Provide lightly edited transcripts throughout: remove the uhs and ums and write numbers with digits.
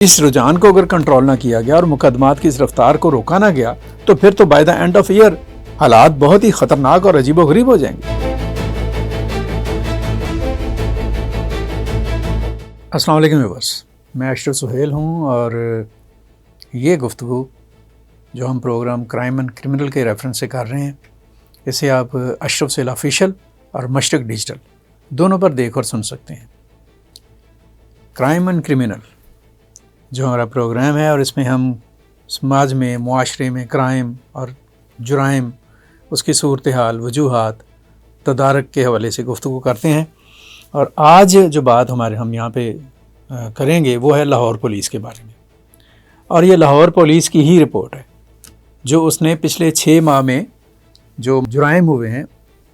اس رجحان کو اگر کنٹرول نہ کیا گیا اور مقدمات کی اس رفتار کو روکا نہ گیا تو پھر تو by the end of year حالات بہت ہی خطرناک اور عجیب و غریب ہو جائیں گے۔ السلام علیکم ویورز، میں اشرف سہیل ہوں اور یہ گفتگو جو ہم پروگرام کرائم اینڈ کرمنل کے ریفرنس سے کر رہے ہیں، اسے آپ اشرف سہیل آفیشیل اور مشرق ڈیجیٹل دونوں پر دیکھ اور سن سکتے ہیں۔ کرائم اینڈ کرمنل جو ہمارا پروگرام ہے، اور اس میں ہم سماج میں، معاشرے میں کرائم اور جرائم، اس کی صورتحال، وجوہات، تدارک کے حوالے سے گفتگو کرتے ہیں۔ اور آج جو بات ہم یہاں پہ کریں گے وہ ہے لاہور پولیس کے بارے میں، اور یہ لاہور پولیس کی ہی رپورٹ ہے جو اس نے پچھلے 6 ماہ میں جو جرائم ہوئے ہیں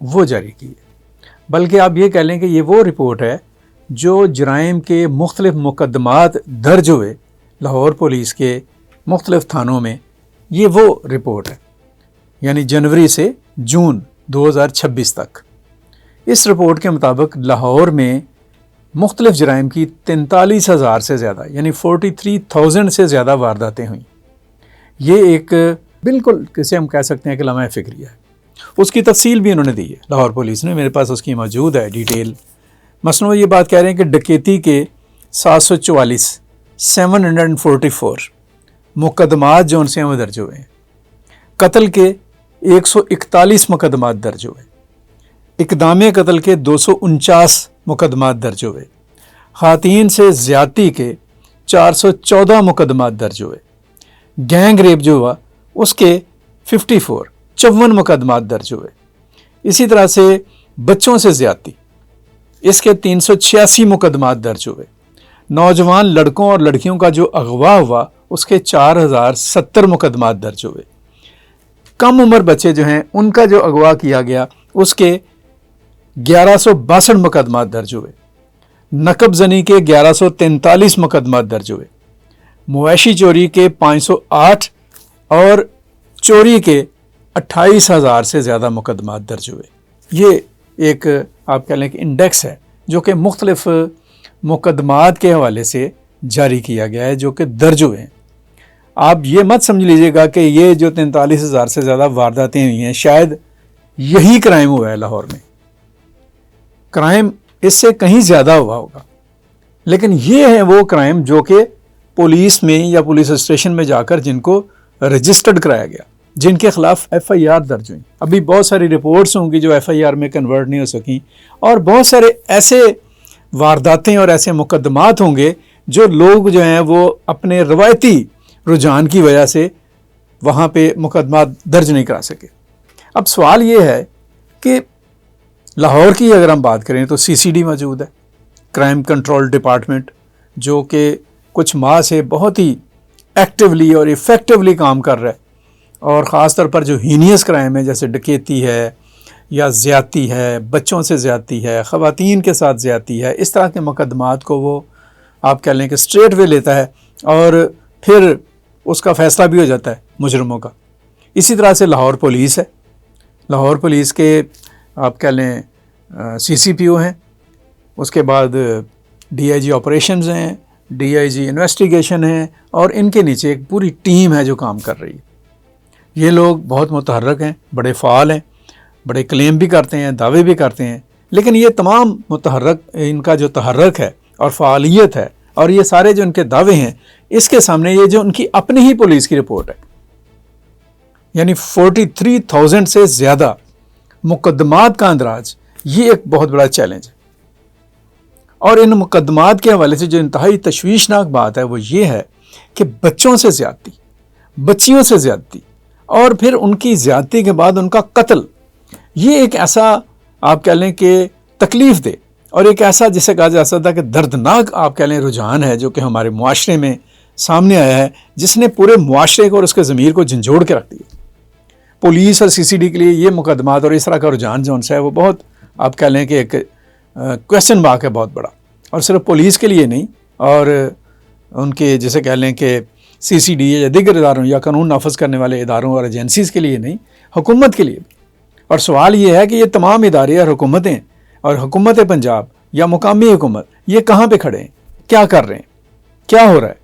وہ جاری کی ہے۔ بلکہ آپ یہ کہہ لیں کہ یہ وہ رپورٹ ہے جو جرائم کے مختلف مقدمات درج ہوئے لاہور پولیس کے مختلف تھانوں میں، یہ وہ رپورٹ ہے، یعنی جنوری سے جون 2026 تک۔ اس رپورٹ کے مطابق لاہور میں مختلف جرائم کی 43,000 سے زیادہ، یعنی 43,000 سے زیادہ وارداتیں ہوئیں۔ یہ ایک بالکل کسے ہم کہہ سکتے ہیں کہ لمحہ فکریہ ہے۔ اس کی تفصیل بھی انہوں نے دی ہے لاہور پولیس نے، میرے پاس اس کی موجود ہے ڈیٹیل۔ مثلاً یہ بات کہہ رہے ہیں کہ ڈکیتی کے 744 مقدمات جو ان سے درج ہوئے ہیں، قتل کے 141 مقدمات درج ہوئے، اقدام قتل کے 249 مقدمات درج ہوئے، خواتین سے زیادتی کے 414 مقدمات درج ہوئے، گینگ ریپ جو ہوا اس کے 54 مقدمات درج ہوئے، اسی طرح سے بچوں سے زیادتی اس کے 386 مقدمات درج ہوئے، نوجوان لڑکوں اور لڑکیوں کا جو اغوا ہوا اس کے 4070 مقدمات درج ہوئے، کم عمر بچے جو ہیں ان کا جو اغوا کیا گیا اس کے 1162 مقدمات درج ہوئے، نقب زنی کے 1143 مقدمات درج ہوئے، مویشی چوری کے 508 اور چوری کے 28,000 سے زیادہ مقدمات درج ہوئے۔ یہ ایک آپ کہہ لیں کہ انڈیکس ہے جو کہ مختلف مقدمات کے حوالے سے جاری کیا گیا ہے جو کہ درج ہوئے ہیں۔ آپ یہ مت سمجھ لیجئے گا کہ یہ جو 43,000 سے زیادہ وارداتیں ہوئی ہیں شاید یہی کرائم ہوا ہے لاہور میں۔ کرائم اس سے کہیں زیادہ ہوا ہوگا، لیکن یہ ہے وہ کرائم جو کہ پولیس میں یا پولیس اسٹیشن میں جا کر جن کو رجسٹرڈ کرایا گیا، جن کے خلاف ایف آئی آر درج ہوئی۔ ابھی بہت ساری رپورٹس ہوں گی جو ایف آئی آر میں کنورٹ نہیں ہو سکیں، اور بہت سارے ایسے وارداتیں اور ایسے مقدمات ہوں گے جو لوگ جو ہیں وہ اپنے روایتی رجحان کی وجہ سے وہاں پہ مقدمات درج نہیں کرا سکے۔ اب سوال یہ ہے کہ لاہور کی اگر ہم بات کریں تو سی سی ڈی موجود ہے، کرائم کنٹرول ڈپارٹمنٹ، جو کہ کچھ ماہ سے بہت ہی ایکٹیولی اور ایفیکٹولی کام کر رہا ہے، اور خاص طور پر جو ہینیس کرائم ہے جیسے ڈکیتی ہے یا زیادتی ہے، بچوں سے زیادتی ہے، خواتین کے ساتھ زیادتی ہے، اس طرح کے مقدمات کو وہ آپ کہہ لیں کہ اسٹریٹ وے لیتا ہے اور پھر اس کا فیصلہ بھی ہو جاتا ہے مجرموں کا۔ اسی طرح سے لاہور پولیس ہے، لاہور پولیس کے آپ کہہ لیں سی سی پی او ہیں، اس کے بعد ڈی آئی جی آپریشنز ہیں، ڈی آئی جی انویسٹیگیشن ہیں، اور ان کے نیچے ایک پوری ٹیم ہے جو کام کر رہی ہے۔ یہ لوگ بہت متحرک ہیں، بڑے فعال ہیں، بڑے کلیم بھی کرتے ہیں، دعوے بھی کرتے ہیں، لیکن یہ تمام متحرک، ان کا جو تحرک ہے اور فعالیت ہے اور یہ سارے جو ان کے دعوے ہیں، اس کے سامنے یہ جو ان کی اپنی ہی پولیس کی رپورٹ ہے، یعنی 43,000 سے زیادہ مقدمات کا اندراج، یہ ایک بہت بڑا چیلنج ہے۔ اور ان مقدمات کے حوالے سے جو انتہائی تشویشناک بات ہے وہ یہ ہے کہ بچوں سے زیادتی، بچیوں سے زیادتی، اور پھر ان کی زیادتی کے بعد ان کا قتل، یہ ایک ایسا آپ کہہ لیں کہ تکلیف دہ اور ایک ایسا جسے کہا جا سکتا ہے کہ دردناک آپ کہہ لیں رجحان ہے جو کہ ہمارے معاشرے میں سامنے آیا ہے، جس نے پورے معاشرے کو اور اس کے ضمیر کو جھنجھوڑ کے رکھ دیا۔ پولیس اور سی سی ڈی کے لیے یہ مقدمات اور اس طرح کا رجحان جو ان سے ہے وہ بہت آپ کہہ لیں کہ ایک کویسچن مارک ہے بہت بڑا، اور صرف پولیس کے لیے نہیں، اور ان کے جسے کہہ لیں کہ سی سی ڈی یا دیگر اداروں یا قانون نافذ کرنے والے اداروں اور ایجنسیز کے لیے نہیں، حکومت کے لیے بھی۔ اور سوال یہ ہے کہ یہ تمام ادارے اور حکومتیں اور حکومت پنجاب یا مقامی حکومت یہ کہاں پہ کھڑے ہیں، کیا کر رہے ہیں، کیا ہو رہا ہے؟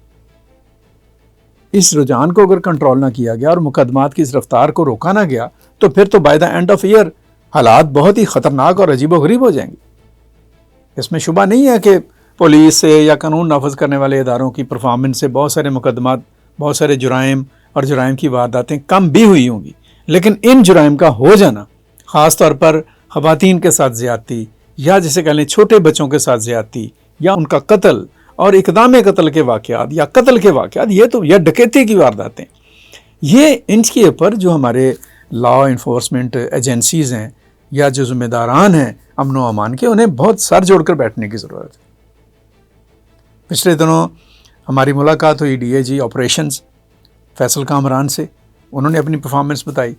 اس رجحان کو اگر کنٹرول نہ کیا گیا اور مقدمات کی اس رفتار کو روکا نہ گیا تو پھر تو by the end of year حالات بہت ہی خطرناک اور عجیب و غریب ہو جائیں گے۔ اس میں شبہ نہیں ہے کہ پولیس سے یا قانون نافذ کرنے والے اداروں کی پرفارمنس سے بہت سارے مقدمات، بہت سارے جرائم اور جرائم کی وارداتیں کم بھی ہوئی ہوں گی، لیکن ان جرائم کا ہو جانا، خاص طور پر خواتین کے ساتھ زیادتی یا جسے کہہ لیں چھوٹے بچوں کے ساتھ زیادتی یا ان کا قتل اور اقدام قتل کے واقعات یا قتل کے واقعات، یہ تو یا ڈکیتی کی وارداتیں، یہ ان کے اوپر جو ہمارے لا انفورسمنٹ ایجنسیز ہیں یا جو ذمہ داران ہیں امن و امان کے، انہیں بہت سر جوڑ کر بیٹھنے کی ضرورت ہے۔ پچھلے دنوں ہماری ملاقات ہوئی D A G operations Faisal Kamran سے، انہوں نے اپنی پرفارمنس بتائی۔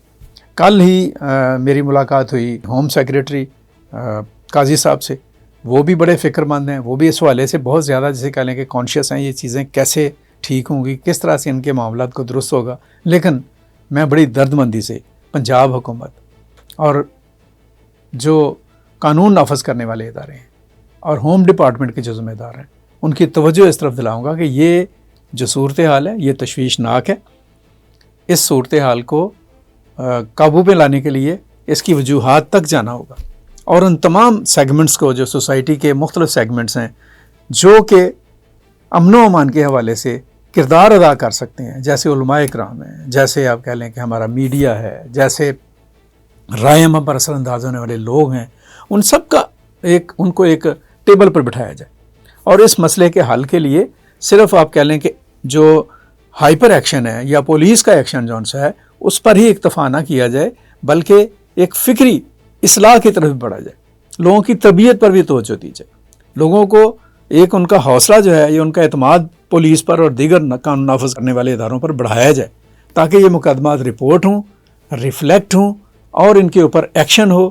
کل ہی میری ملاقات ہوئی ہوم سیکریٹری قاضی صاحب سے، وہ بھی بڑے فکر مند ہیں، وہ بھی اس حوالے سے بہت زیادہ جسے کہہ لیں کہ کانشیس ہیں، یہ چیزیں کیسے ٹھیک ہوں گی، کس طرح سے ان کے معاملات کو درست ہوگا۔ لیکن میں بڑی درد مندی سے پنجاب حکومت اور جو قانون نافذ کرنے والے ادارے ہیں اور ہوم ڈپارٹمنٹ کے جو ذمہ دار ہیں ان کی توجہ اس طرف دلاؤں گا کہ یہ جو صورتحال ہے یہ تشویشناک ہے۔ اس صورتحال کو قابو پہ لانے کے لیے اس کی وجوہات تک جانا ہوگا اور ان تمام سیگمنٹس کو جو سوسائٹی کے مختلف سیگمنٹس ہیں جو کہ امن و امان کے حوالے سے کردار ادا کر سکتے ہیں، جیسے علماء اکرام ہیں، جیسے آپ کہہ لیں کہ ہمارا میڈیا ہے، جیسے رائے ہم پر اثر انداز ہونے والے لوگ ہیں، ان سب کا ان کو ایک ٹیبل پر بٹھایا جائے اور اس مسئلے کے حل کے لیے صرف آپ کہہ لیں کہ جو ہائپر ایکشن ہے یا پولیس کا ایکشن جو ہے اس پر ہی اکتفا نہ کیا جائے، بلکہ ایک فکری اصلاح کی طرف بڑھا جائے، لوگوں کی طبیعت پر بھی توجہ دی جائے، لوگوں کو ایک ان کا حوصلہ جو ہے یا ان کا اعتماد پولیس پر اور دیگر قانون نافذ کرنے والے اداروں پر بڑھایا جائے تاکہ یہ مقدمات رپورٹ ہوں، ریفلیکٹ ہوں اور ان کے اوپر ایکشن ہو۔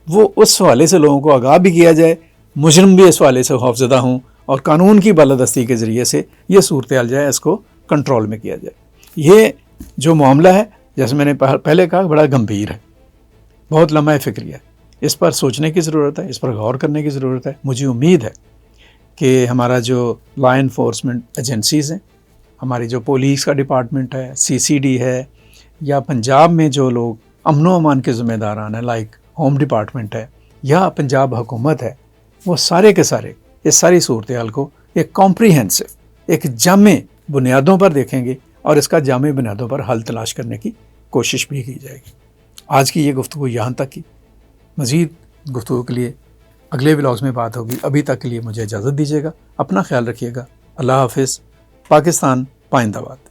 وہ اس حوالے سے لوگوں کو آگاہ بھی کیا جائے، مجرم بھی اس حوالے سے خوفزدہ ہوں اور قانون کی بالادستی کے ذریعے سے یہ صورتحال جو ہے اس کو کنٹرول میں کیا جائے۔ یہ جو معاملہ ہے جیسے میں نے پہلے کہا بڑا گمبھیر ہے، بہت لمحہ فکری ہے، اس پر سوچنے کی ضرورت ہے، اس پر غور کرنے کی ضرورت ہے۔ مجھے امید ہے کہ ہمارا جو لا انفورسمنٹ ایجنسیز ہیں، ہماری جو پولیس کا ڈپارٹمنٹ ہے، سی سی ڈی ہے، یا پنجاب میں جو لوگ امن و امان کے ذمہ داران ہیں لائک ہوم ڈپارٹمنٹ ہے یا پنجاب حکومت ہے، وہ سارے کے سارے اس ساری صورتحال کو ایک کمپریہنسو، ایک جامع بنیادوں پر دیکھیں گے اور اس کا جامع بنیادوں پر حل تلاش کرنے کی کوشش بھی کی جائے گی۔ آج کی یہ گفتگو یہاں تک کی، مزید گفتگو کے لیے اگلے ولاگز میں بات ہوگی۔ ابھی تک کے لیے مجھے اجازت دیجیے گا، اپنا خیال رکھیے گا۔ اللہ حافظ۔ پاکستان پائندہ باد۔